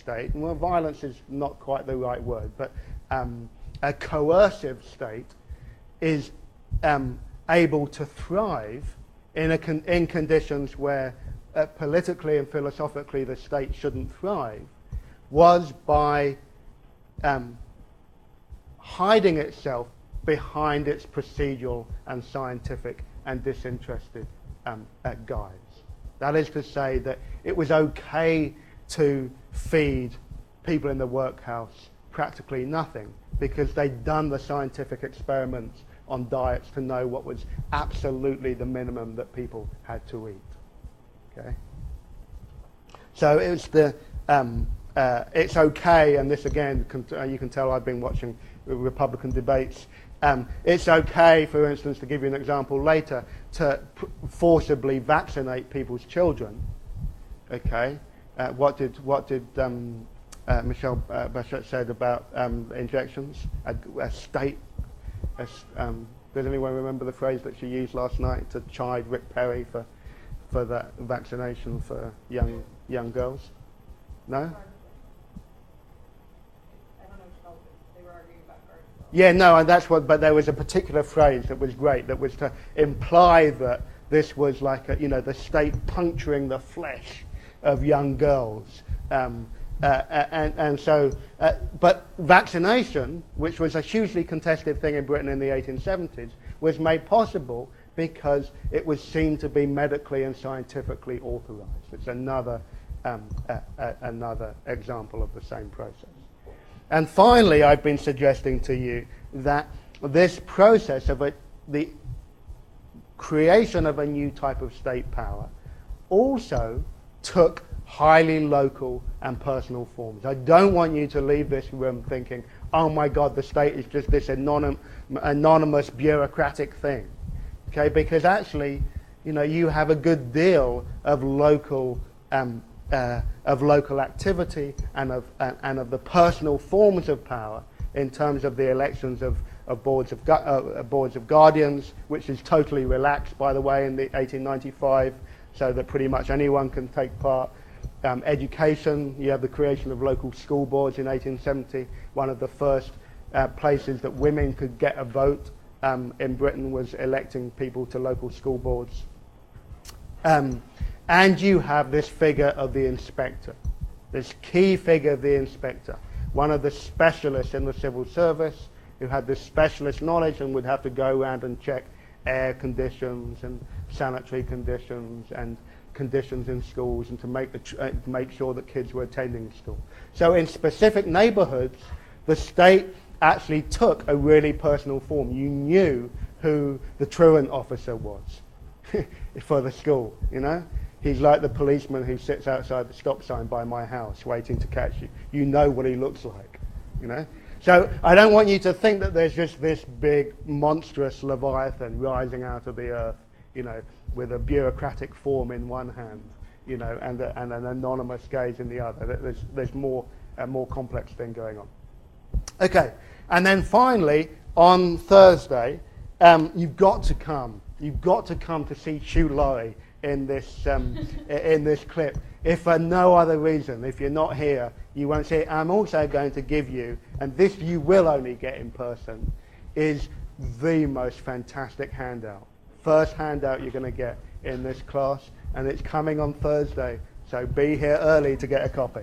state, and well, violence is not quite the right word, but a coercive state is able to thrive in conditions where politically and philosophically the state shouldn't thrive, was by hiding itself behind its procedural and scientific and disinterested guise. That is to say that it was okay to feed people in the workhouse practically nothing because they'd done the scientific experiments on diets to know what was absolutely the minimum that people had to eat. Okay? So it was it's okay, and this again, you can tell I've been watching Republican debates. It's okay, for instance, to give you an example later, to forcibly vaccinate people's children. Okay, what did Michelle Bachette said about injections? A state. Does anyone remember the phrase that she used last night to chide Rick Perry for that vaccination for young girls? No. Yeah, no, and that's what. But there was a particular phrase that was great, that was to imply that this was like the state puncturing the flesh of young girls, and so. But vaccination, which was a hugely contested thing in Britain in the 1870s, was made possible because it was seen to be medically and scientifically authorized. It's another example of the same process. And finally, I've been suggesting to you that this process of the creation of a new type of state power also took highly local and personal forms. I don't want you to leave this room thinking, oh my God, the state is just this anonymous bureaucratic thing. Okay, because actually, you have a good deal of local activity and of the personal forms of power in terms of the elections of boards of guardians, which is totally relaxed, by the way, in the 1895, so that pretty much anyone can take part. Education, you have the creation of local school boards in 1870. One of the first places that women could get a vote in Britain was electing people to local school boards. And you have this figure of the inspector, this key figure of the inspector, one of the specialists in the civil service who had this specialist knowledge and would have to go around and check air conditions and sanitary conditions and conditions in schools and to make sure that kids were attending school. So in specific neighborhoods, the state actually took a really personal form. You knew who the truant officer was for the school, He's like the policeman who sits outside the stop sign by my house waiting to catch you. You know what he looks like, So I don't want you to think that there's just this big, monstrous Leviathan rising out of the earth, with a bureaucratic form in one hand, and an anonymous gaze in the other. There's a more complex thing going on. Okay, and then finally, on Thursday, you've got to come. You've got to come to see Hugh Laurie in this clip. If for no other reason, if you're not here, you won't see it. I'm also going to give you, and this you will only get in person, is the most fantastic handout. First handout you're going to get in this class, and it's coming on Thursday. So be here early to get a copy.